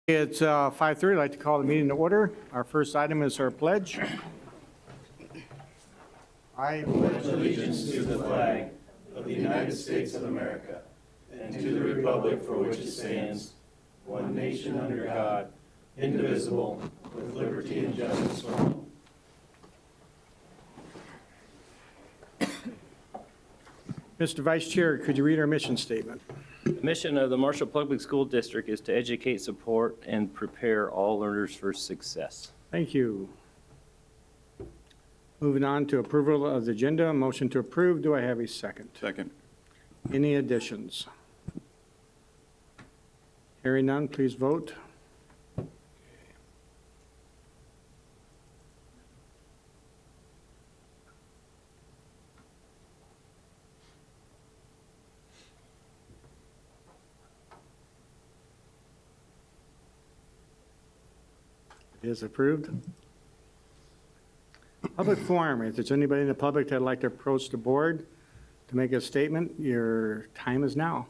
It's 5:30. I'd like to call the meeting to order. Our first item is our pledge. I pledge allegiance to the flag of the United States of America and to the republic for which it stands, one nation under God, indivisible, with liberty and justice for all. Mr. Vice Chair, could you read our mission statement? The mission of the Marshall Public School District is to educate, support, and prepare all learners for success. Thank you. Moving on to approval of the agenda. Motion to approve. Do I have a second? Second. Any additions? Hearing none, please vote. It is approved. Public forum. If there's anybody in the public that'd like to approach the board to make a statement, your time is now.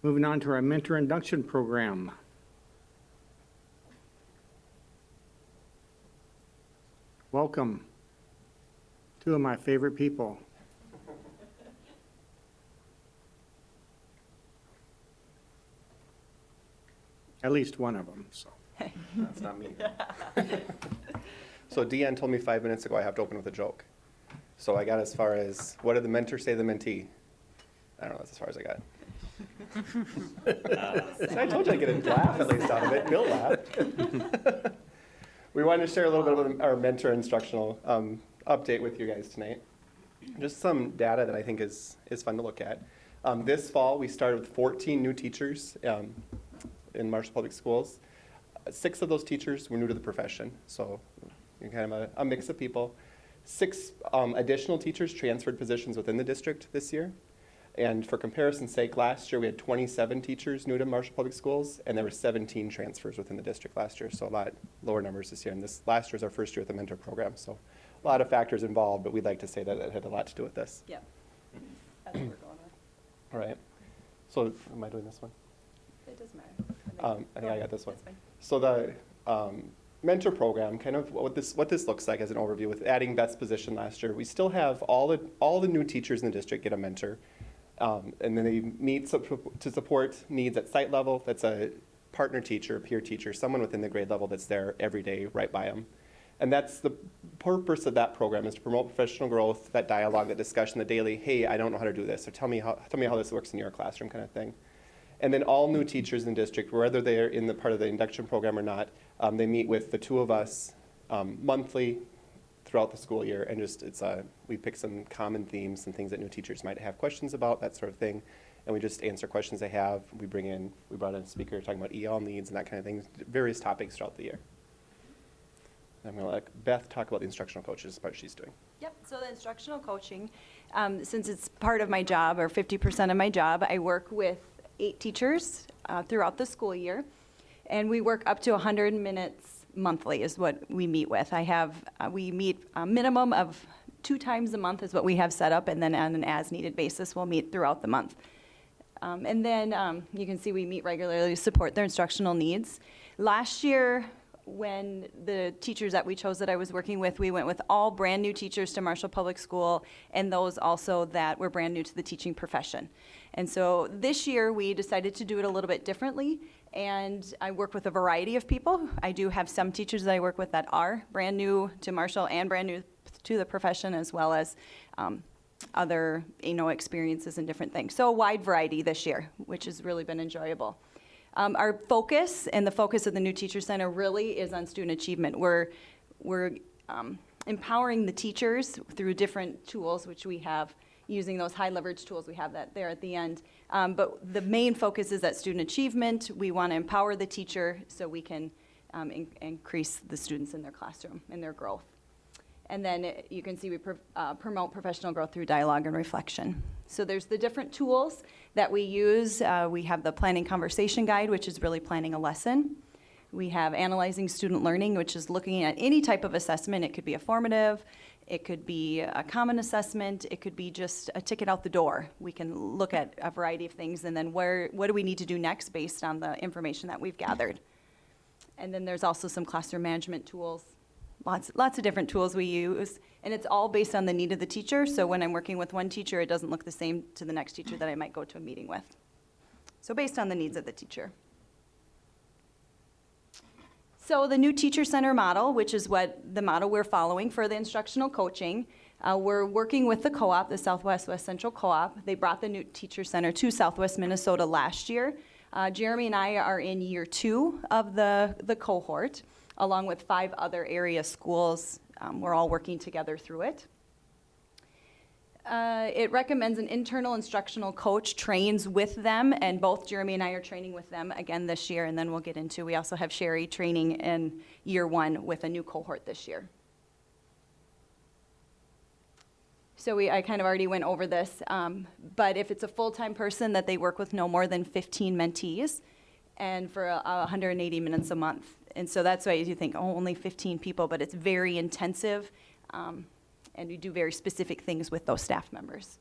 Moving on to our mentor induction program. Welcome. Two of my favorite people. At least one of them, so. That's not me. So Deanne told me 5 minutes ago I have to open with a joke. So I got as far as, what did the mentor say to the mentee? I don't know, that's as far as I got. I told you I'd get a laugh at least out of it. Bill laughed. We wanted to share a little bit of our mentor instructional update with you guys tonight. Just some data that I think is fun to look at. This fall, we started with 14 new teachers in Marshall Public Schools. 6 of those teachers were new to the profession, so you're kind of a mix of people. 6 additional teachers transferred positions within the district this year. And for comparison's sake, last year we had 27 teachers new to Marshall Public Schools, and there were 17 transfers within the district last year, so a lot lower numbers this year. And this last year is our first year with the mentor program, so a lot of factors involved, but we'd like to say that it had a lot to do with this. Yeah, that's what we're going with. All right. So am I doing this one? It doesn't matter. I think I got this one. That's fine. So the mentor program, kind of what this looks like as an overview, with adding Beth's position last year, we still have all the new teachers in the district get a mentor, and then they meet to support needs at site level. That's a partner teacher, a peer teacher, someone within the grade level that's there every day right by them. And that's the purpose of that program, is to promote professional growth, that dialogue, that discussion, the daily, hey, I don't know how to do this, or tell me how this works in your classroom kind of thing. And then all new teachers in the district, whether they're in the part of the induction program or not, they meet with the 2 of us monthly throughout the school year, and just we pick some common themes and things that new teachers might have questions about, that sort of thing, and we just answer questions they have. We brought in a speaker talking about EL needs and that kind of thing, various topics throughout the year. I'm going to let Beth talk about the instructional coaches, the part she's doing. Yep, so the instructional coaching, since it's part of my job, or 50% of my job, I work with 8 teachers throughout the school year, and we work up to 100 minutes monthly is what we meet with. We meet a minimum of 2 times a month is what we have set up, and then on an as-needed basis, we'll meet throughout the month. And then you can see we meet regularly to support their instructional needs. Last year, when the teachers that we chose that I was working with, we went with all brand new teachers to Marshall Public School, and those also that were brand new to the teaching profession. And so this year we decided to do it a little bit differently, and I work with a variety of people. I do have some teachers that I work with that are brand new to Marshall and brand new to the profession, as well as other experiences and different things. So a wide variety this year, which has really been enjoyable. Our focus and the focus of the New Teacher Center really is on student achievement. We're empowering the teachers through different tools, which we have, using those high leverage tools we have that there at the end. But the main focus is at student achievement. We want to empower the teacher so we can increase the students in their classroom and their growth. And then you can see we promote professional growth through dialogue and reflection. So there's the different tools that we use. We have the planning conversation guide, which is really planning a lesson. We have analyzing student learning, which is looking at any type of assessment. It could be a formative, It could be a common assessment. It could be just a ticket out the door. We can look at a variety of things, and then what do we need to do next based on the information that we've gathered? And then there's also some classroom management tools, lots of different tools we use, and it's all based on the need of the teacher. So when I'm working with one teacher, it doesn't look the same to the next teacher that I might go to a meeting with. So based on the needs of the teacher. So the new teacher center model, which is what the model we're following for the instructional coaching, we're working with the co-op, the Southwest West Central Co-op. They brought the new teacher center to Southwest Minnesota last year. Jeremy and I are in year 2 of the cohort, along with 5 other area schools. We're all working together through it. It recommends an internal instructional coach trains with them, and both Jeremy and I are training with them again this year, and then we'll get into, we also have Sherry training in year 1 with a new cohort this year. So I kind of already went over this, but if it's a full-time person, that they work with no more than 15 mentees, and for 180 minutes a month. And so that's why you think, oh, only 15 people, but it's very intensive. And we do very specific things with those staff members.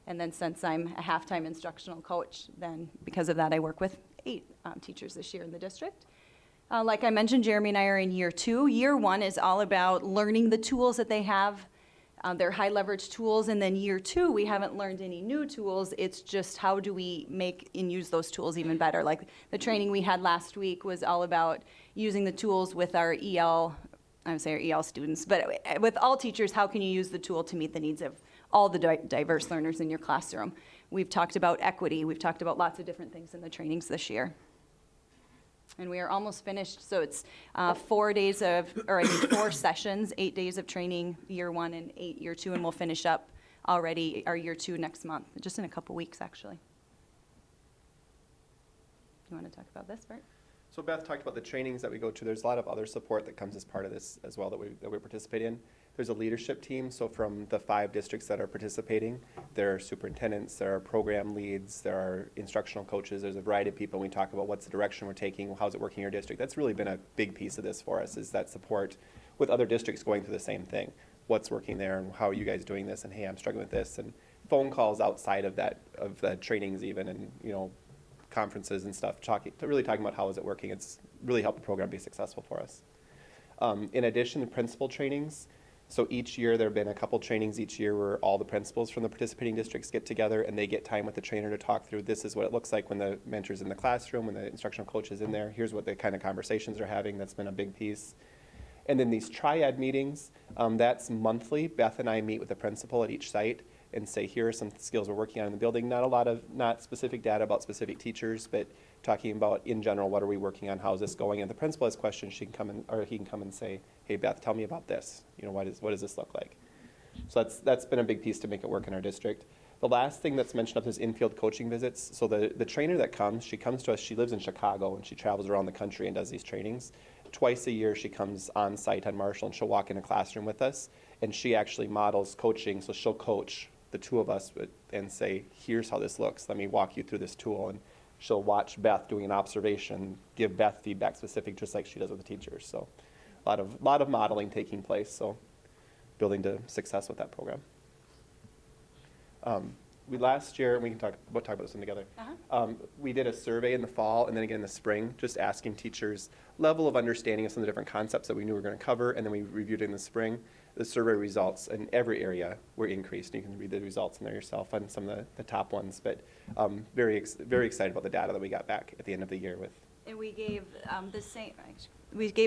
And then since I'm a half-time instructional coach, then because of that, I work with 8 teachers this year in the district. Like I mentioned, Jeremy and I are in year 2. Year 1 is all about learning the tools that they have. They're high-leverage tools. And then year 2, we haven't learned any new tools. It's just how do we make and use those tools even better. Like the training we had last week was all about using the tools with our I would say our EL students, but with all teachers, how can you use the tool to meet the needs of all the diverse learners in your classroom? We've talked about equity. We've talked about lots of different things in the trainings this year. And we are almost finished, so it's 4 sessions, 8 days of training year 1 and 8 year 2, and we'll finish up already our year 2 next month, just in a couple weeks, actually. You want to talk about this, Bert? So Beth talked about the trainings that we go to. There's a lot of other support that comes as part of this as well that we participate in. There's a leadership team. So from the 5 districts that are participating, there are superintendents, there are program leads, there are instructional coaches. There's a variety of people. We talk about what's the direction we're taking, how's it working in your district. That's really been a big piece of this for us, is that support with other districts going through the same thing. What's working there, and how are you guys doing this, and hey, I'm struggling with this, and phone calls outside of that, of the trainings even, and conferences and stuff, really talking about how is it working. It's really helped the program be successful for us. In addition to principal trainings, so each year there have been a couple trainings each year where all the principals from the participating districts get together and they get time with the trainer to talk through, this is what it looks like when the mentor's in the classroom, when the instructional coach is in there, here's what the kind of conversations they're having. That's been a big piece. And then these triad meetings, that's monthly. Beth and I meet with the principal at each site and say, here are some skills we're working on in the building. Not specific data about specific teachers, but talking about in general, what are we working on, how's this going? And the principal has questions, she can come in, or he can come and say, hey Beth, tell me about this. What does this look like? So that's been a big piece to make it work in our district. The last thing that's mentioned up is in-field coaching visits. So the trainer that comes, she comes to us, she lives in Chicago and she travels around the country and does these trainings. Twice a year she comes on site on Marshall and she'll walk in a classroom with us, and she actually models coaching. So she'll coach the 2 of us and say, here's how this looks, let me walk you through this tool. And she'll watch Beth doing an observation, give Beth feedback specific, just like she does with the teachers. So a lot of modeling taking place, so building to success with that program. Last year, we can talk about this one together. We did a survey in the fall and then again in the spring, just asking teachers level of understanding of some of the different concepts that we knew we were going to cover, and then we reviewed it in the spring. The survey results in every area were increased. You can read the results in there yourself on some of the top ones, but very excited about the data that we got back at the end of the year with. And we gave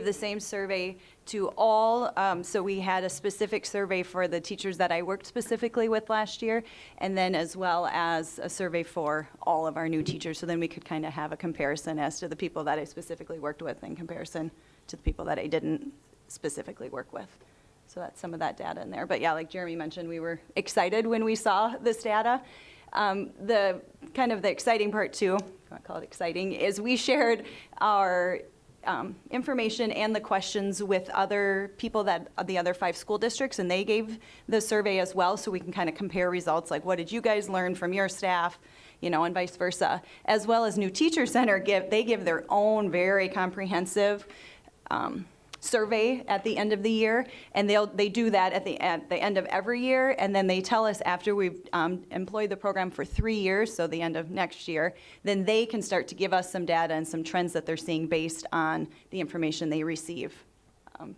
the same survey to all, so we had a specific survey for the teachers that I worked specifically with last year, and then as well as a survey for all of our new teachers, so then we could kind of have a comparison as to the people that I specifically worked with in comparison to the people that I didn't specifically work with. So that's some of that data in there. But yeah, like Jeremy mentioned, we were excited when we saw this data. The kind of the exciting part too, if you want to call it exciting, is we shared our information and the questions with other people the other 5 school districts, and they gave the survey as well, so we can kind of compare results, like what did you guys learn from your staff, and vice versa. As well as New Teacher Center, they give their own very comprehensive survey at the end of the year, and they do that at the end of every year, and then they tell us after we've employed the program for 3 years, so the end of next year, then they can start to give us some data and some trends that they're seeing based on the information they receive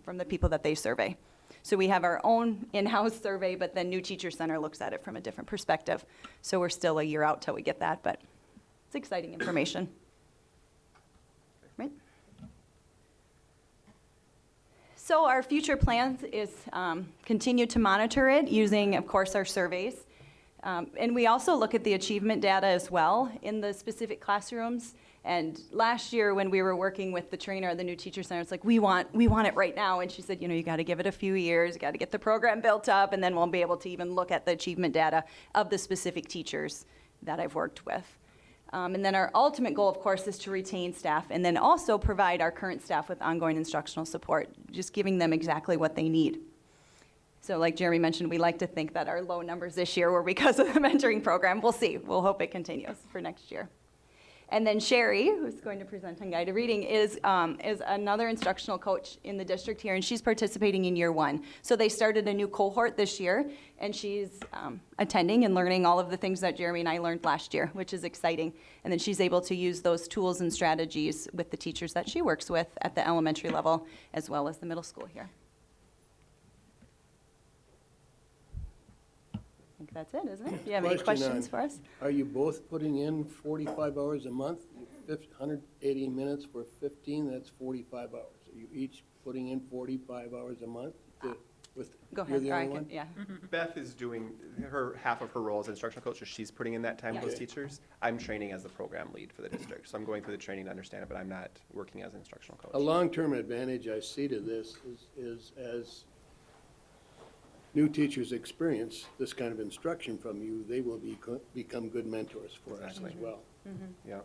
from the people that they survey. So we have our own in-house survey, but then New Teacher Center looks at it from a different perspective. So we're still a year out till we get that, but it's exciting information. Right? So our future plans is continue to monitor it using, of course, our surveys. And we also look at the achievement data as well in the specific classrooms. And last year when we were working with the trainer at the New Teacher Center, it's like, we want it right now. And she said, you got to give it a few years, you got to get the program built up, and then we'll be able to even look at the achievement data of the specific teachers that I've worked with. And then our ultimate goal, of course, is to retain staff and then also provide our current staff with ongoing instructional support, just giving them exactly what they need. So like Jeremy mentioned, we like to think that our low numbers this year were because of the mentoring program. We'll see. We'll hope it continues for next year. And then Sherry, who's going to present on guided reading, is another instructional coach in the district here, and she's participating in year 1. So they started a new cohort this year, and she's attending and learning all of the things that Jeremy and I learned last year, which is exciting. And then she's able to use those tools and strategies with the teachers that she works with at the elementary level as well as the middle school here. I think that's it, isn't it? Do you have any questions for us? Are you both putting in 45 hours a month? 180 minutes for 15, that's 45 hours. Are you each putting in 45 hours a month? Go You're ahead. the Or I only can- one? Yeah. Beth is doing half of her role as instructional coach, so she's putting in that time with Yeah. those teachers. I'm training as the program lead for the district, so I'm going through the training to understand it, but I'm not working as an instructional coach. A long-term advantage I see to this is as new teachers experience this kind of instruction from you, they will become good mentors for us as Exactly. well. Yeah.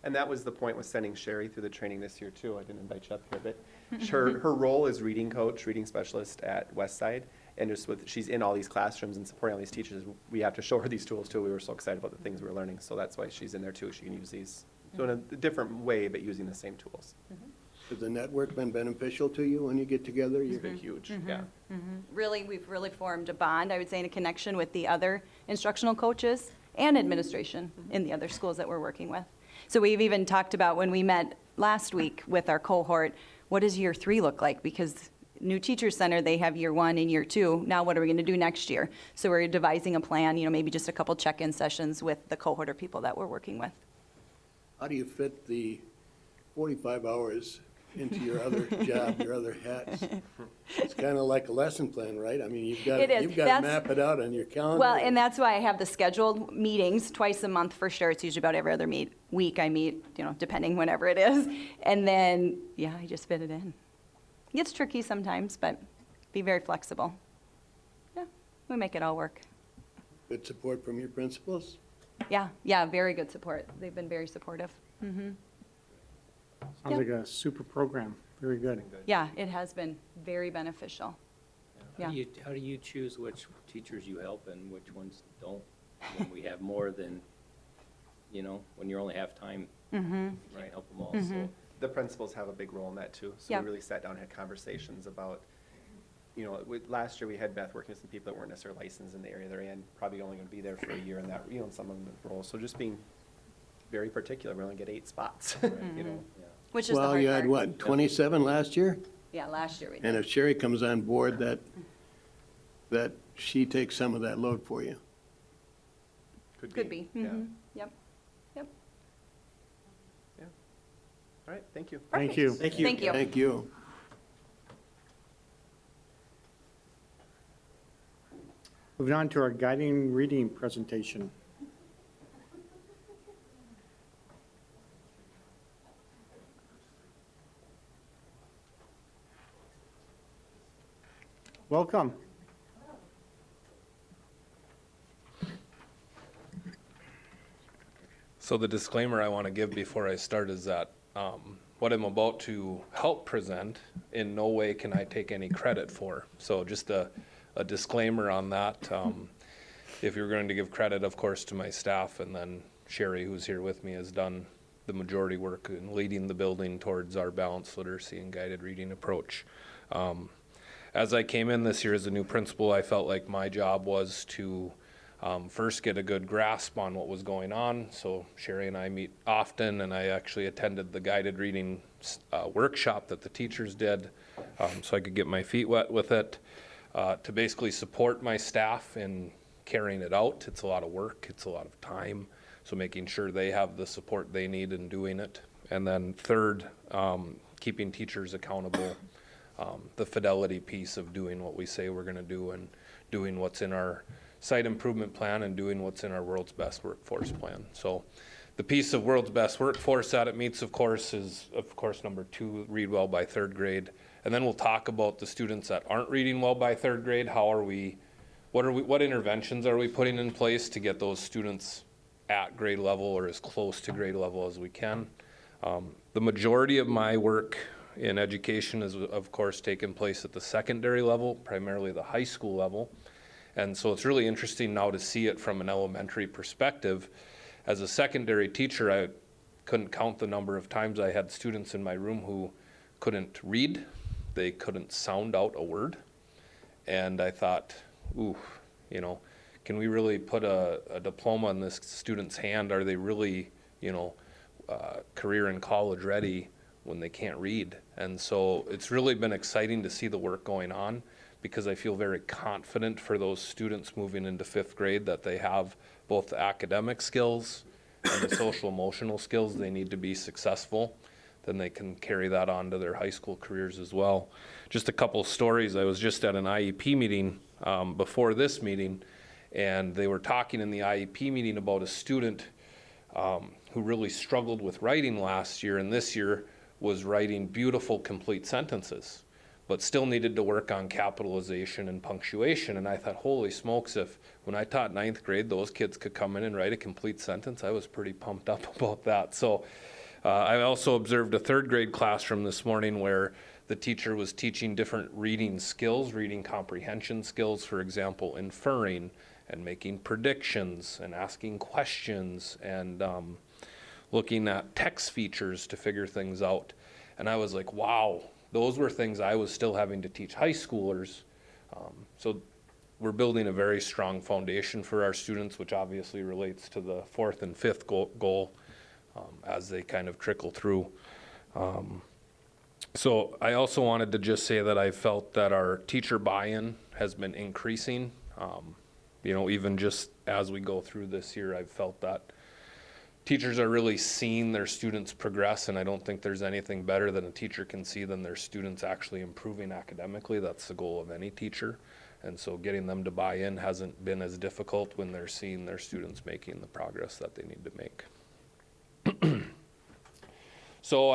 And that was the point with sending Sherry through the training this year too. I didn't invite you up here, but her role is reading coach, reading specialist at Westside. And just she's in all these classrooms and supporting all these teachers, we have to show her these tools too. We were so excited about the things we were learning. So that's why she's in there too. She can use these, so in a different way, but using the same tools. Has the network been beneficial to you when you get together? It's been huge, yeah. Really, we've really formed a bond, I would say, and a connection with the other instructional coaches and administration in the other schools that we're working with. So we've even talked about when we met last week with our cohort, what does year 3 look like? Because New Teacher Center, they have year 1 and year 2. Now what are we going to do next year? So we're devising a plan, maybe just a couple check-in sessions with the cohort of people that we're working with. How do you fit the 45 hours into your other job, your other hats? It's kind of like a lesson plan, right? I mean, It is. you've got to map it out on your calendar. Well, and that's why I have the scheduled meetings twice a month for sure. It's usually about every other week I meet, depending whenever it is. And then, yeah, I just fit it in. It gets tricky sometimes, but be very flexible. Yeah, we make it all work. Good support from your principals? Yeah, very good support. They've been very supportive. Sounds Yeah. like a super program. Very good. Yeah, it has been very beneficial. Yeah. How do you choose which teachers you help and which ones don't? When we have more than, when you only have time, right, help them all, so. The principals have a big role in that too. So Yeah. we really sat down and had conversations about, last year we had Beth working with some people that weren't necessarily licensed in the area they're in, probably only going to be there for a year in that, in some of the roles. So just being very particular, we only get 8 spots, Which is the Well, hard you had part. what, 27 last year? Yeah, last year we did. And if Sherry comes on board, that she takes some of that load for you. Could be. Yeah. Yep. All right, thank you. Thank you. Thank you. Thank you. Moving on to our guiding reading presentation. Welcome. So the disclaimer I want to give before I start is that what I'm about to help present, in no way can I take any credit for. So just a disclaimer on that. If you're going to give credit, of course, to my staff, and then Sherry, who's here with me, has done the majority work in leading the building towards our balanced literacy and guided reading approach. As I came in this year as a new principal, I felt like my job was to first get a good grasp on what was going on. So Sherry and I meet often, and I actually attended the guided reading workshop that the teachers did, so I could get my feet wet with it, to basically support my staff in carrying it out. It's a lot of work, it's a lot of time, so making sure they have the support they need in doing it. And then third, keeping teachers accountable, the fidelity piece of doing what we say we're gonna do and doing what's in our site improvement plan and doing what's in our world's best workforce plan. So the piece of world's best workforce that it meets, of course, is of course number 2, read well by 3rd grade. And then we'll talk about the students that aren't reading well by 3rd grade. What interventions are we putting in place to get those students at grade level or as close to grade level as we can? The majority of my work in education is of course taking place at the secondary level, primarily the high school level. And so it's really interesting now to see it from an elementary perspective. As a secondary teacher, I couldn't count the number of times I had students in my room who couldn't read, they couldn't sound out a word. And I thought, ooh, you know, can we really put a diploma in this student's hand? Are they really, you know, career and college ready when they can't read? And so it's really been exciting to see the work going on, because I feel very confident for those students moving into 5th grade that they have both the academic skills and the social emotional skills they need to be successful. Then they can carry that on to their high school careers as well. Just a couple stories. I was just at an IEP meeting before this meeting, and they were talking in the IEP meeting about a student who really struggled with writing last year, and this year was writing beautiful complete sentences, but still needed to work on capitalization and punctuation. And I thought, holy smokes, if when I taught 9th grade, those kids could come in and write a complete sentence, I was pretty pumped up about that. So I also observed a 3rd grade classroom this morning where the teacher was teaching different reading skills, reading comprehension skills, for example, inferring and making predictions and asking questions and looking at text features to figure things out. And I was like, wow, those were things I was still having to teach high schoolers. So we're building a very strong foundation for our students, which obviously relates to the 4th and 5th goal as they kind of trickle through. So I also wanted to just say that I felt that our teacher buy-in has been increasing. You know, even just as we go through this year, I've felt that teachers are really seeing their students progress, and I don't think there's anything better than a teacher can see than their students actually improving academically. That's the goal of any teacher. And so getting them to buy in hasn't been as difficult when they're seeing their students making the progress that they need to make. So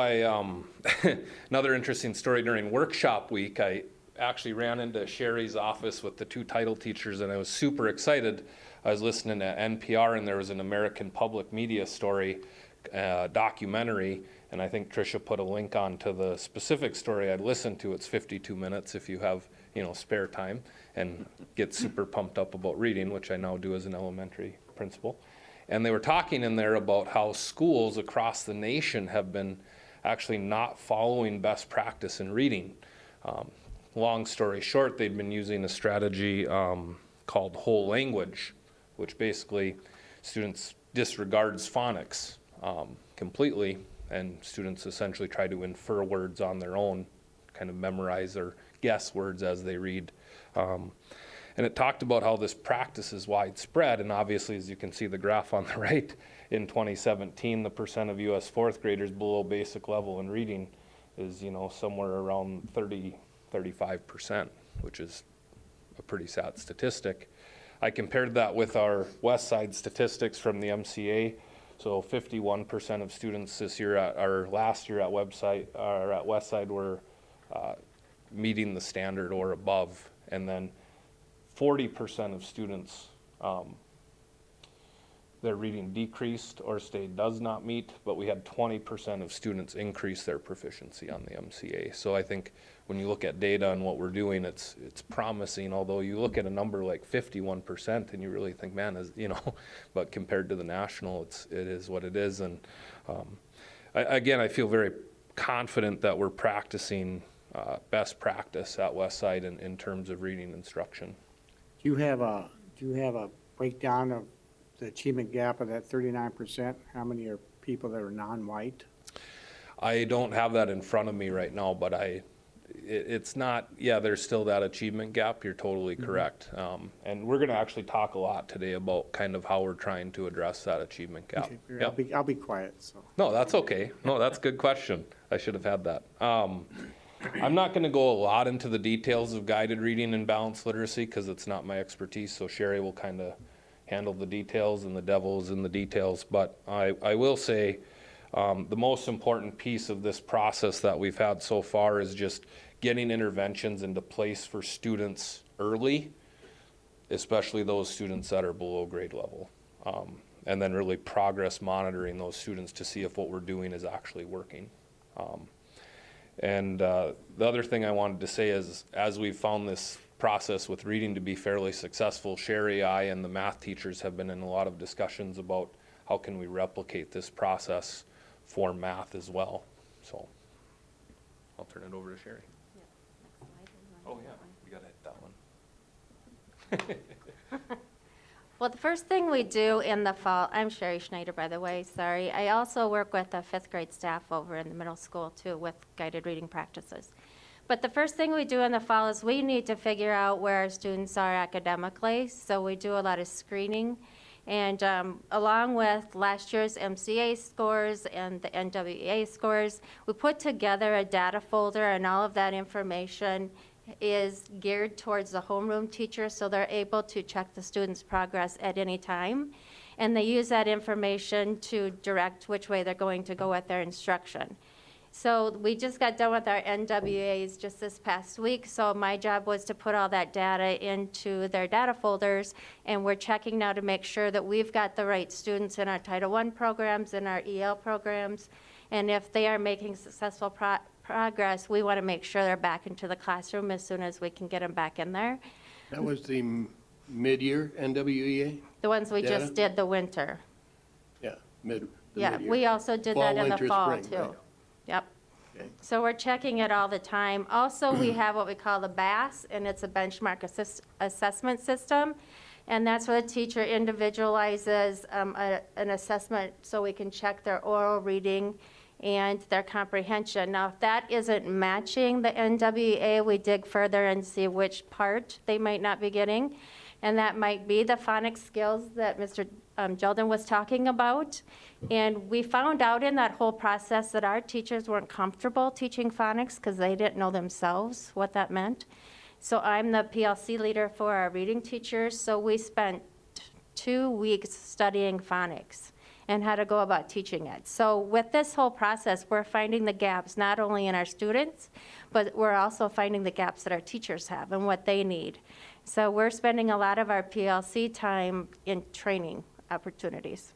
another interesting story during workshop week, I actually ran into Sherry's office with the 2 title teachers, and I was super excited. I was listening to NPR, and there was an American Public Media story, documentary, and I think Tricia put a link on to the specific story I'd listened to. It's 52 minutes if you have, you know, spare time and get super pumped up about reading, which I now do as an elementary principal. And they were talking in there about how schools across the nation have been actually not following best practice in reading. Long story short, they'd been using a strategy called whole language, which basically students disregards phonics completely, and students essentially try to infer words on their own, kind of memorize or guess words as they read. And it talked about how this practice is widespread, and obviously, as you can see the graph on the right, in 2017, the percent of U.S. 4th graders below basic level in reading is, you know, somewhere around 35%, which is a pretty sad statistic. I compared that with our West Side statistics from the MCA. So 51% of students this year last year at West Side were meeting the standard or above, and then 40% of students, their reading decreased or does not meet, but we had 20% of students increase their proficiency on the MCA. So I think when you look at data and what we're doing, it's promising, although you look at a number like 51% and you really think, man, you know, but compared to the national, it is what it is. And again, I feel very confident that we're practicing best practice at Westside in terms of reading instruction. Do you have a breakdown of the achievement gap of that 39%? How many are people that are non-white? I don't have that in front of me right now, but it's not, yeah, there's still that achievement gap. You're totally correct. And we're going to actually talk a lot today about kind of how we're trying to address that achievement gap. Okay, Yep. I'll be quiet, so. No, that's okay. No, that's a good question. I should have had that. I'm not going to go a lot into the details of guided reading and balanced literacy because it's not my expertise. So Sherry will kind of handle the details, and the devil's in the details. But I will say the most important piece of this process that we've had so far is just getting interventions into place for students early, especially those students that are below grade level. And then really progress monitoring those students to see if what we're doing is actually working. And the other thing I wanted to say is, as we've found this process with reading to be fairly successful, Sherry, I, and the math teachers have been in a lot of discussions about how can we replicate this process for math as well. So I'll turn it over to Sherry. Oh yeah, we gotta hit that one. Well, the first thing we do in the fall, I'm Sherry Schneider, by the way, sorry. I also work with the 5th grade staff over in the middle school, too, with guided reading practices. But the first thing we do in the fall is we need to figure out where our students are academically, so we do a lot of screening. And along with last year's MCA scores and the NWEA scores, we put together a data folder, and all of that information is geared towards the homeroom teacher, so they're able to check the students' progress at any time. And they use that information to direct which way they're going to go with their instruction. So we just got done with our NWAs just this past week, so my job was to put all that data into their data folders, and we're checking now to make sure that we've got the right students in our Title I programs and our EL programs. And if they are making successful progress, we want to make sure they're back into the classroom as soon as we can get them back in there. That was the mid-year NWEA? The ones we Data? just did the winter. Yeah, the Yeah, mid-year. we also did Fall, that in the winter, fall, spring, too. right. Yep. Okay. So we're checking it all the time. Also, we have what we call the BAS, and it's a benchmark assessment system. And that's where the teacher individualizes an assessment so we can check their oral reading and their comprehension. Now, if that isn't matching the NWEA, we dig further and see which part they might not be getting. And that might be the phonics skills that Mr. Jelden was talking about. And we found out in that whole process that our teachers weren't comfortable teaching phonics because they didn't know themselves what that meant. So I'm the PLC leader for our reading teachers, so we spent 2 weeks studying phonics and how to go about teaching it. So with this whole process, we're finding the gaps not only in our students, but we're also finding the gaps that our teachers have and what they need. So we're spending a lot of our PLC time in training opportunities.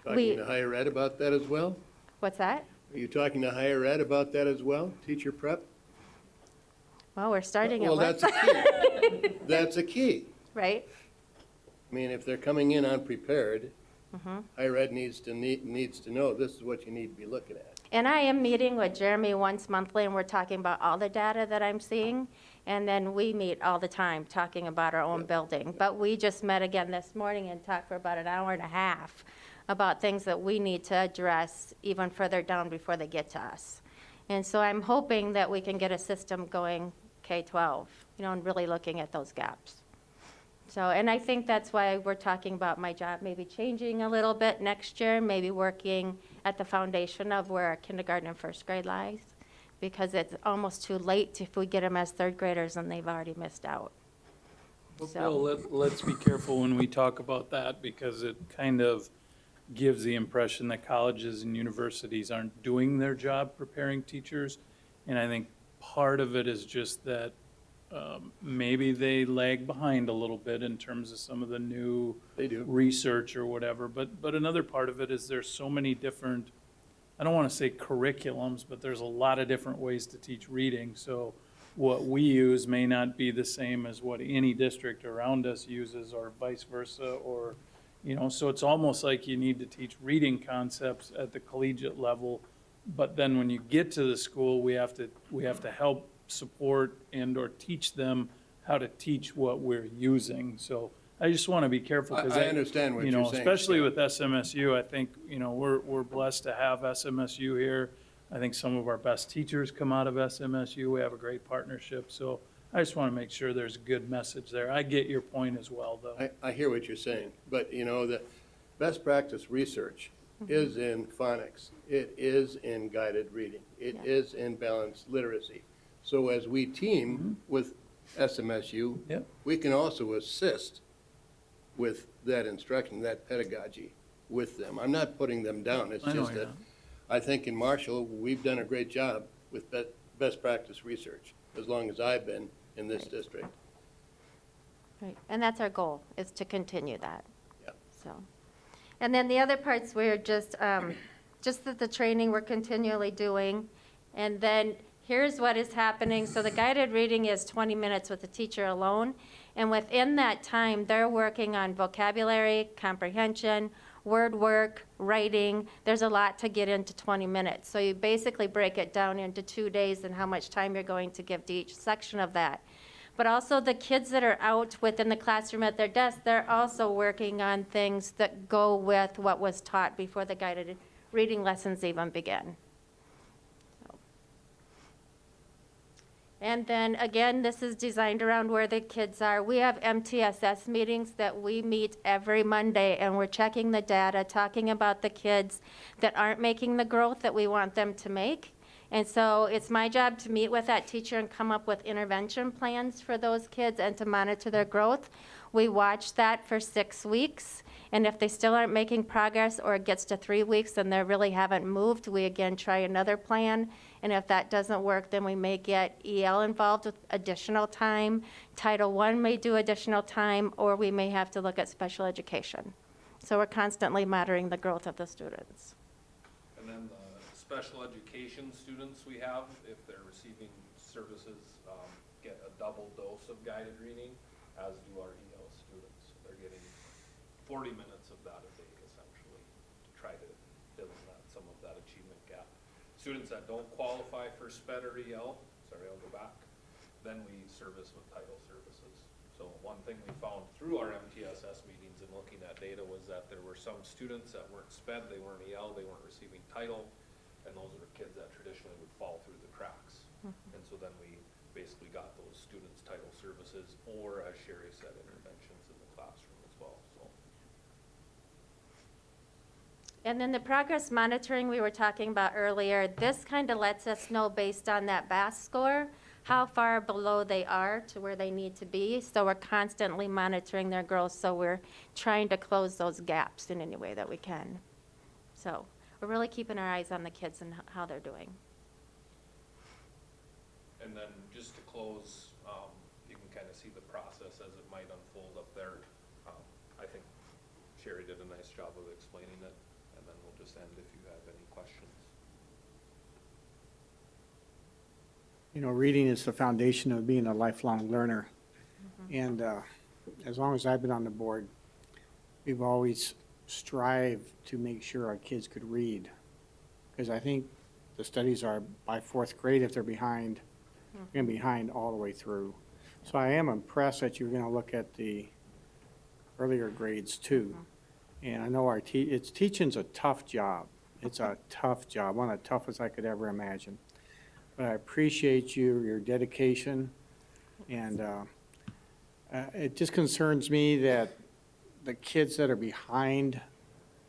Talking to higher ed about that as well? What's that? Are you talking to higher ed about that as well, teacher prep? Well, we're starting at Well, that's a key. That's a key. right? I mean, if they're coming in unprepared, higher ed needs to know this is what you need to be looking at. And I am meeting with Jeremy once monthly, and we're talking about all the data that I'm seeing. And then we meet all the time talking about our own building. But we just met again this morning and talked for about an hour and a half about things that we need to address even further down before they get to us. And so I'm hoping that we can get a system going K-12, and really looking at those gaps. So, and I think that's why we're talking about my job maybe changing a little bit next year, maybe working at the foundation of where our kindergarten and first grade lies, because it's almost too late if we get them as third graders and they've already missed out. Well, So- Bill, let's be careful when we talk about that, because it kind of gives the impression that colleges and universities aren't doing their job preparing teachers. And I think part of it is just that maybe they lag behind a little bit in terms of some of the new They do. research or whatever. But another part of it is there's so many different, I don't want to say curriculums, but there's a lot of different ways to teach reading. So what we use may not be the same as what any district around us uses, or vice versa, or, so it's almost like you need to teach reading concepts at the collegiate level But then when you get to the school, we have to help support and or teach them how to teach what we're using. So I just want to be careful because I understand what you you're know, saying, especially Scott. with SMSU, I think, you know, we're blessed to have SMSU here. I think some of our best teachers come out of SMSU. We have a great partnership. So I just want to make sure there's a good message there. I get your point as well, though. I hear what you're saying, but you know, the best practice research is in phonics. It is in guided reading. It is in balanced literacy. So as we team with SMSU, Yep. we can also assist with that instruction, that pedagogy with them. I'm not putting them down. It's I know just you're that not. I think in Marshall, we've done a great job with best practice research, as long as I've been in this district. Right, and that's our goal, is to continue that. Yeah. So, and then the other parts, we're just that the training we're continually doing, and then here's what is happening. So the guided reading is 20 minutes with the teacher alone, and within that time, they're working on vocabulary, comprehension, word work, writing. There's a lot to get into 20 minutes. So you basically break it down into 2 days and how much time you're going to give to each section of that. But also the kids that are out within the classroom at their desk, they're also working on things that go with what was taught before the guided reading lessons even begin. And then again, this is designed around where the kids are. We have MTSS meetings that we meet every Monday, and we're checking the data, talking about the kids that aren't making the growth that we want them to make. And so it's my job to meet with that teacher and come up with intervention plans for those kids and to monitor their growth. We watch that for 6 weeks, and if they still aren't making progress or it gets to 3 weeks and they really haven't moved, we again try another plan. And if that doesn't work, then we may get EL involved with additional time. Title I may do additional time, or we may have to look at special education. So we're constantly monitoring the growth of the students. And then the special education students we have, if they're receiving services, get a double dose of guided reading, as do our EL students. They're getting 40 minutes of that a day, essentially, to try to fill in some of that achievement gap. Students that don't qualify for SPED or EL, sorry, I'll go back, then we service with title services. So one thing we found through our MTSS meetings and looking at data was that there were some students that weren't SPED, they weren't EL, they weren't receiving title, and those were kids that traditionally would fall through the cracks. And so then we basically got those students title services, or as Sherry said, interventions in the classroom as well, so. And then the progress monitoring we were talking about earlier, this kind of lets us know based on that BAS score, how far below they are to where they need to be. So we're constantly monitoring their growth, so we're trying to close those gaps in any way that we can. So we're really keeping our eyes on the kids and how they're doing. And then just to close, you can kind of see the process as it might unfold up there. I think Sherry did a nice job of explaining it, and then we'll just end if you have any questions. You know, reading is the foundation of being a lifelong learner. And as long as I've been on the board, we've always strived to make sure our kids could read. Because I think the studies are by 4th grade, if they're behind, they're going to be behind all the way through. So I am impressed that you're going to look at the earlier grades too. And I know our teaching's a tough job. It's a tough job, one of the toughest I could ever imagine. But I appreciate your dedication, and it just concerns me that the kids that are behind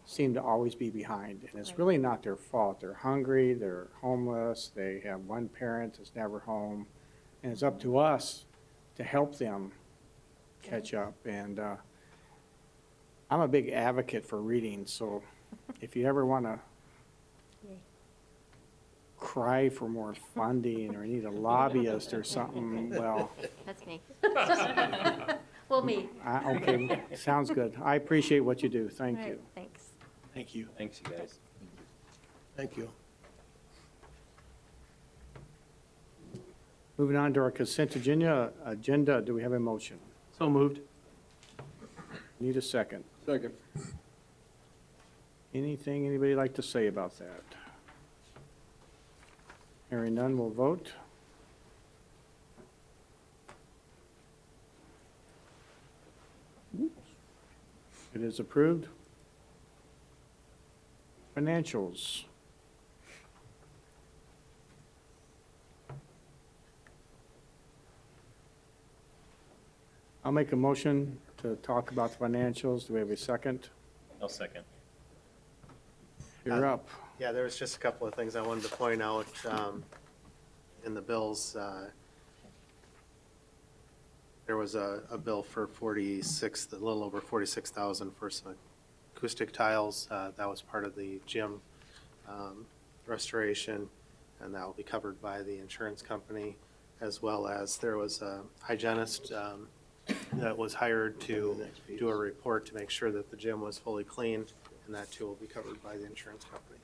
seem to always be behind, and it's really not their fault. They're hungry, they're homeless, they have one parent that's never home, and it's up to us to help them catch up. And I'm a big advocate for reading, so if you ever want to cry for more funding or need a lobbyist or something, well, That's me. Well, me. okay, sounds good. I appreciate what you do. Thank All right, you. thanks. Thank you. Thanks, you guys. Thank you. Moving on to our consent agenda, do we have a motion? So moved. Need a second. Second. Anything anybody like to say about that? Hearing none, we'll vote. It is approved. Financials. I'll make a motion to talk about the financials. Do we have a second? I'll second. You're up. Yeah, there was just a couple of things I wanted to point out in the bills. There was a bill for 46, a little over 46,000 for some acoustic tiles. That was part of the gym restoration, and that will be covered by the insurance company, as well as there was a hygienist that was hired to do a report to make sure that the gym was fully clean, and that too will be covered by the insurance company.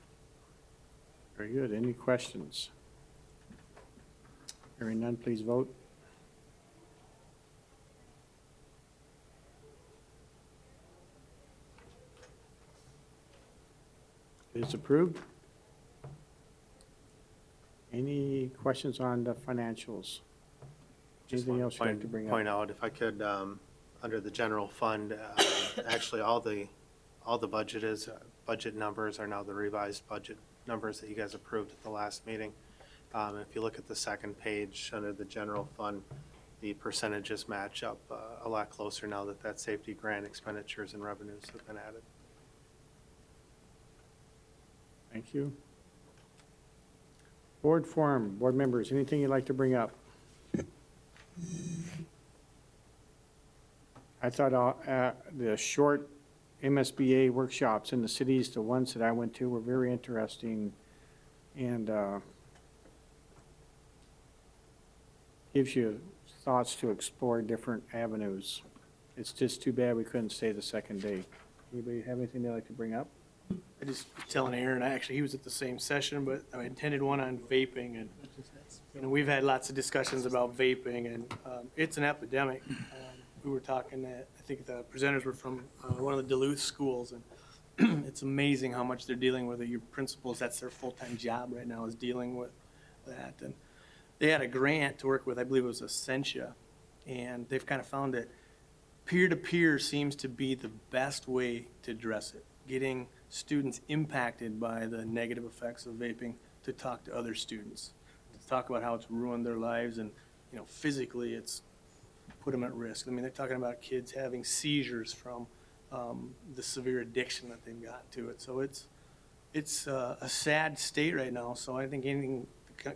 Very good. Any questions? Hearing none, please vote. It is approved. Any questions on the financials? Just Anything want else you'd like to bring up? point out, if I could, under the general fund, actually, all the budget numbers are now the revised budget numbers that you guys approved at the last meeting. If you look at the second page under the general fund, the percentages match up a lot closer now that safety grant expenditures and revenues have been added. Thank you. Board forum, board members, anything you'd like to bring up? I thought the short MSBA workshops in the cities, the ones that I went to, were very interesting and gives you thoughts to explore different avenues. It's just too bad we couldn't stay the second day. Anybody have anything they'd like to bring up? I just was telling Aaron, he was at the same session, but I attended one on vaping, and we've had lots of discussions about vaping, and it's an epidemic. We were talking that, I think the presenters were from one of the Duluth schools, and it's amazing how much they're dealing with it. Your principals, that's their full-time job right now, is dealing with that. And they had a grant to work with, I believe it was Essentia, and they've kind of found that peer-to-peer seems to be the best way to address it. Getting students impacted by the negative effects of vaping to talk to other students, to talk about how it's ruined their lives, and physically it's put them at risk. I mean, they're talking about kids having seizures from the severe addiction that they've got to it. So it's a sad state right now. So I think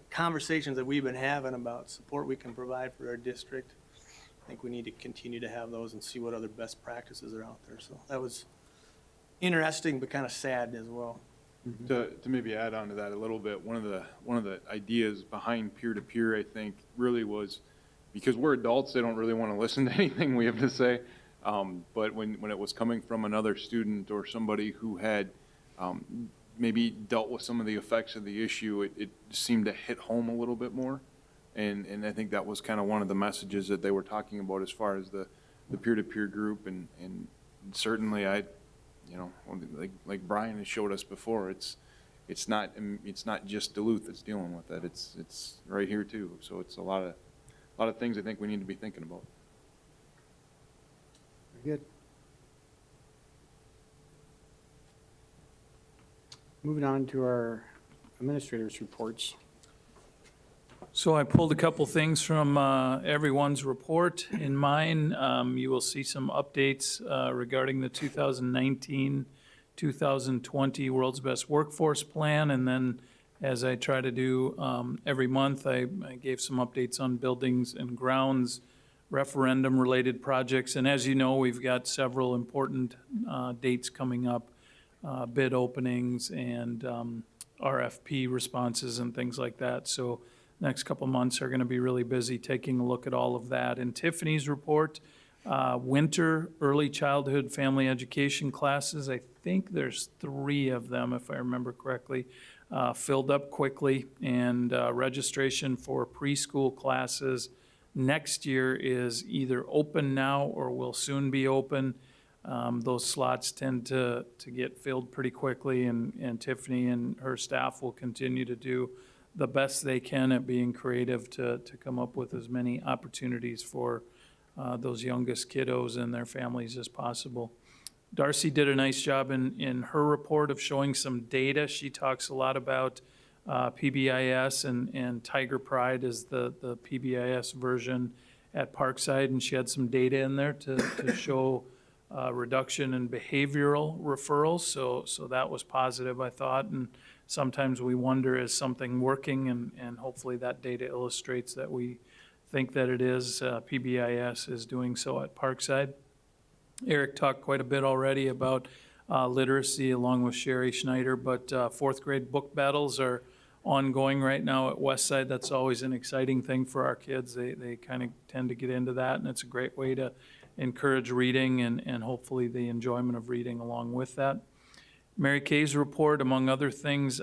conversations that we've been having about support we can provide for our district, I think we need to continue to have those and see what other best practices are out there. So that was interesting, but kind of sad as well. To maybe add on to that a little bit, one of the ideas behind peer-to-peer, I think, really was because we're adults, they don't really want to listen to anything we have to say. But when it was coming from another student or somebody who had maybe dealt with some of the effects of the issue, it seemed to hit home a little bit more. And I think that was kind of one of the messages that they were talking about as far as the peer-to-peer group. And certainly like Brian has showed us before, it's not just Duluth that's dealing with that. It's right here too. So it's a lot of things I think we need to be thinking about. Very good. Moving on to our administrators' reports. So I pulled a couple things from everyone's report. In mine, you will see some updates regarding the 2019-2020 World's Best Workforce Plan. And then, as I try to do every month, I gave some updates on buildings and grounds, referendum-related projects. And as you know, we've got several important dates coming up, bid openings and RFP responses and things like that. So next couple months are going to be really busy taking a look at all of that. In Tiffany's report, winter early childhood family education classes, I think there's 3 of them, if I remember correctly, filled up quickly. And registration for preschool classes next year is either open now or will soon be open. Those slots tend to get filled pretty quickly, and Tiffany and her staff will continue to do the best they can at being creative to come up with as many opportunities for those youngest kiddos and their families as possible. Darcy did a nice job in her report of showing some data. She talks a lot about PBIS and Tiger Pride is the PBIS version at Parkside, and she had some data in there to show reduction in behavioral referrals, so that was positive, I thought, and sometimes we wonder, is something working, and hopefully that data illustrates that we think that it is. PBIS is doing so at Parkside. Eric talked quite a bit already about literacy along with Sherry Schneider, but fourth grade book battles are ongoing right now at Westside. That's always an exciting thing for our kids. They kind of tend to get into that, and it's a great way to encourage reading and hopefully the enjoyment of reading along with that. Mary Kay's report, among other things,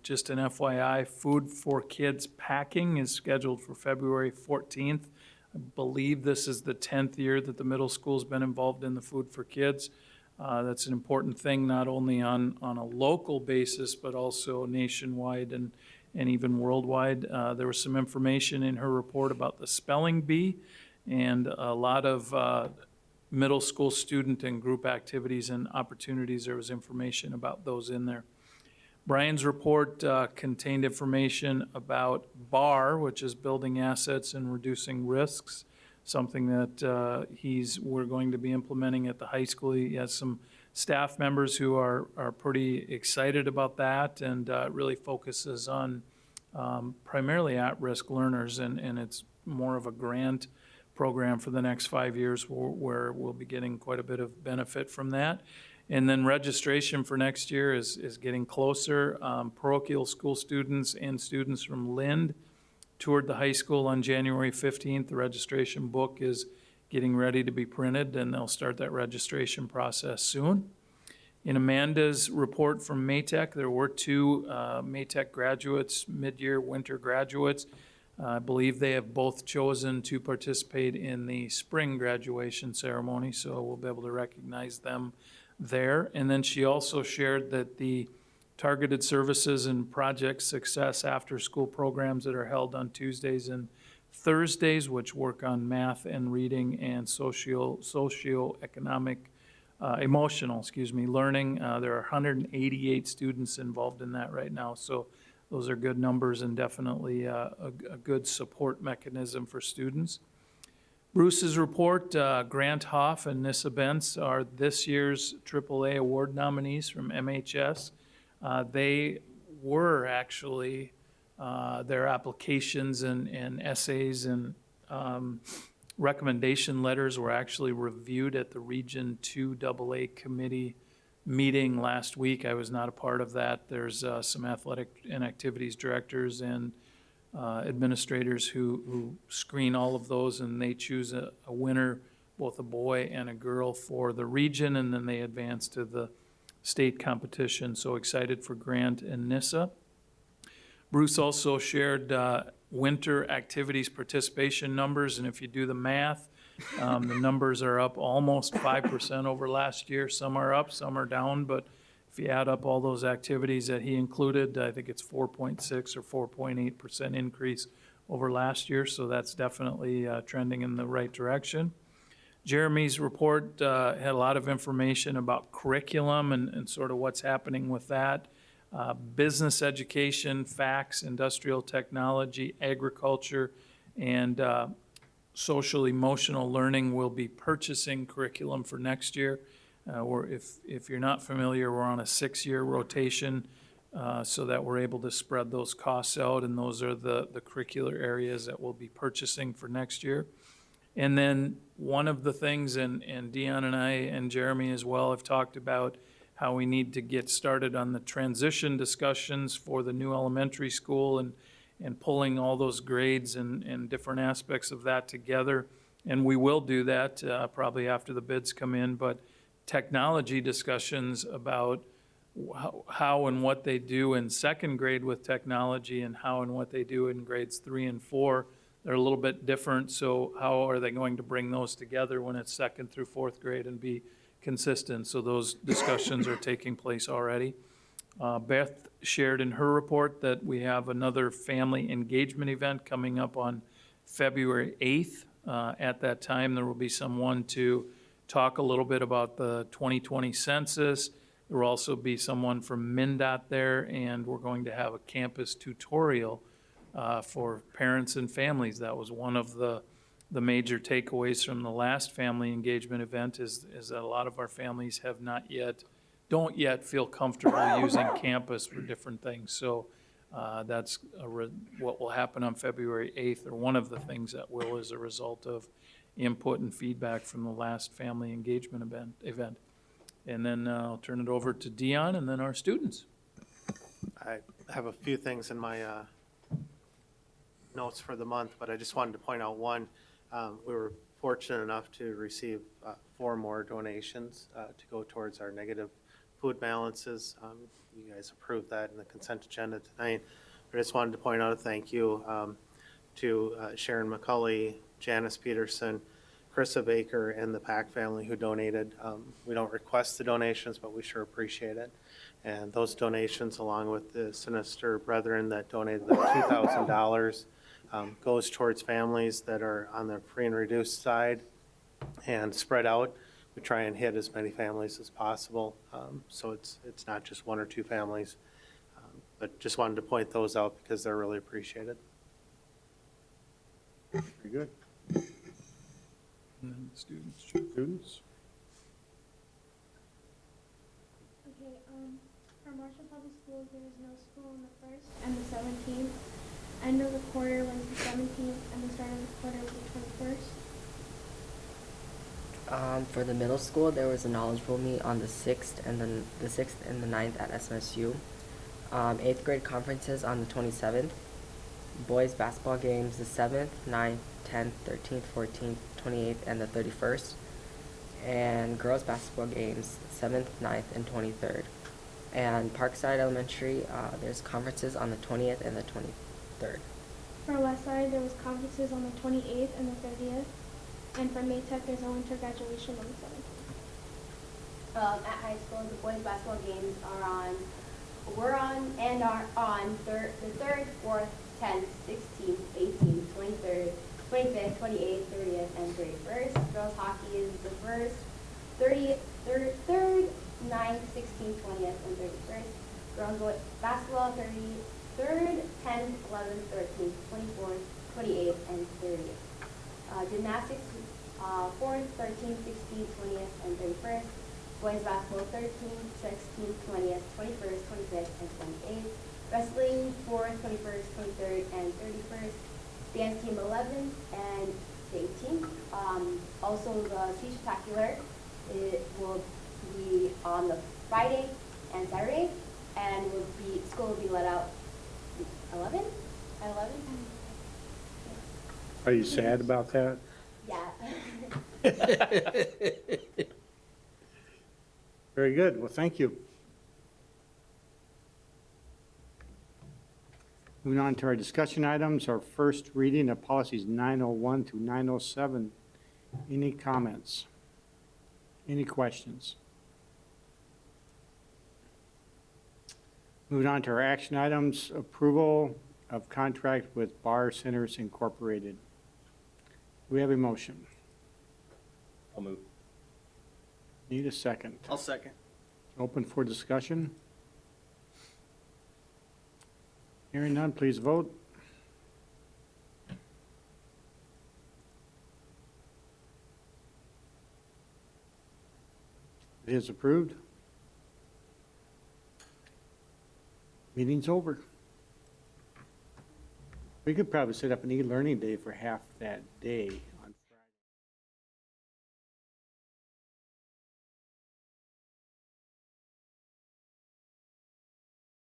just an FYI, Food for Kids packing is scheduled for February 14th. I believe this is the 10th year that the middle school's been involved in the Food for Kids. That's an important thing, not only on a local basis, but also nationwide and even worldwide. There was some information in her report about the spelling bee and a lot of middle school student and group activities and opportunities. There was information about those in there. Brian's report contained information about BAR, which is building assets and reducing risks, something that we're going to be implementing at the high school. He has some staff members who are pretty excited about that, and it really focuses on primarily at-risk learners, and it's more of a grant program for the next 5 years where we'll be getting quite a bit of benefit from that. And then registration for next year is getting closer. Parochial school students and students from Lind toured the high school on January 15th. The registration book is getting ready to be printed, and they'll start that registration process soon. In Amanda's report from Maytech, there were 2 Maytech graduates, mid-year winter graduates. I believe they have both chosen to participate in the spring graduation ceremony, so we'll be able to recognize them there. And then she also shared that the targeted services and project success after-school programs that are held on Tuesdays and Thursdays, which work on math and reading and socioeconomic, emotional learning. There are 188 students involved in that right now, so those are good numbers and definitely a good support mechanism for students. Bruce's report, Grant Hoff and Nissa Bentz are this year's AAA award nominees from MHS. They were actually, their applications and essays and recommendation letters were actually reviewed at the Region 2 AA committee meeting last week. I was not a part of that. There's some athletic and activities directors and administrators who screen all of those, and they choose a winner, both a boy and a girl, for the region, and then they advance to the state competition. So excited for Grant and Nissa. Bruce also shared winter activities participation numbers, and if you do the math, the numbers are up almost 5% over last year. Some are up, some are down, but if you add up all those activities that he included, I think it's 4.6 or 4.8% increase over last year, so that's definitely trending in the right direction. Jeremy's report had a lot of information about curriculum and sort of what's happening with that. Business education, facts, industrial technology, agriculture, and social emotional learning will be purchasing curriculum for next year. If you're not familiar, we're on a 6-year rotation so that we're able to spread those costs out, and those are the curricular areas that we'll be purchasing for next year. And then one of the things, and Dion and I and Jeremy as well have talked about how we need to get started on the transition discussions for the new elementary school and pulling all those grades and different aspects of that together. And we will do that probably after the bids come in, but technology discussions about how and what they do in second grade with technology and how and what they do in grades 3 and 4, they're a little bit different. So how are they going to bring those together when it's second through fourth grade and be consistent? So those discussions are taking place already. Beth shared in her report that we have another family engagement event coming up on February 8th. At that time, there will be someone to talk a little bit about the 2020 census. There will also be someone from MnDOT there, and we're going to have a campus tutorial for parents and families. That was one of the major takeaways from the last family engagement event is that a lot of our families have not yet, don't yet feel comfortable using campus for different things. So that's what will happen on February 8th, or one of the things that will, as a result of input and feedback from the last family engagement event. And then I'll turn it over to Dion and then our students. I have a few things in my notes for the month, but I just wanted to point out one. We were fortunate enough to receive 4 more donations to go towards our negative food balances. You guys approved that in the consent agenda tonight. But I just wanted to point out a thank you to Sharon McCulley, Janice Peterson, Carissa Baker, and the Pack family who donated. We don't request the donations, but we sure appreciate it. And those donations, along with the Sinister Brethren that donated the $2,000, goes towards families that are on the free and reduced side and spread out. We try and hit as many families as possible, so it's not just 1 or 2 families. But just wanted to point those out because they're really appreciated. Very good. And then the students. Students? Okay, for Marshall Public Schools, there is no school on the 1st and the 17th. End of the quarter was the 17th, and the start of the quarter was the 21st. For the middle school, there was a knowledgeable meet on the 6th and then the 6th and the 9th at SMSU. 8th grade conferences on the 27th. Boys basketball games the 7th, 9th, 10th, 13th, 14th, 28th, and the 31st. And girls basketball games 7th, 9th, and 23rd. And Parkside Elementary, there's conferences on the 20th and the 23rd. For Westside, there was conferences on the 28th and the 30th. And for Maytech, there's a winter graduation on the 17th. At high school, the boys basketball games are the 3rd, 4th, 10th, 16th, 18th, 23rd, 25th, 28th, 30th, and 31st. Girls hockey is the 1st, 3rd, 9th, 16th, 20th, and 31st. Girls basketball 3rd, 10th, 11th, 13th, 24th, 28th, and 30th. Gymnastics 4th, 13th, 16th, 20th, and 31st. Boys basketball 13th, 16th, 20th, 21st, 25th, and 28th. Wrestling 4th, 21st, 23rd, and 31st. Dance team 11th and 18th. Also the Sea Spectacular, it will be on the Friday and Saturday, and school will be let out 11 at 11. Are you sad about that? Yeah. Very good. Well, thank you. Moving on to our discussion items, our first reading of policies 901 through 907. Any comments? Any questions? Moving on to our action items, approval of contract with Bar Centers Incorporated. Do we have a motion? I'll move. Need a second. I'll second. Open for discussion. Hearing none, please vote. It is approved. Meeting's over. We could probably set up an e-learning day for half that day.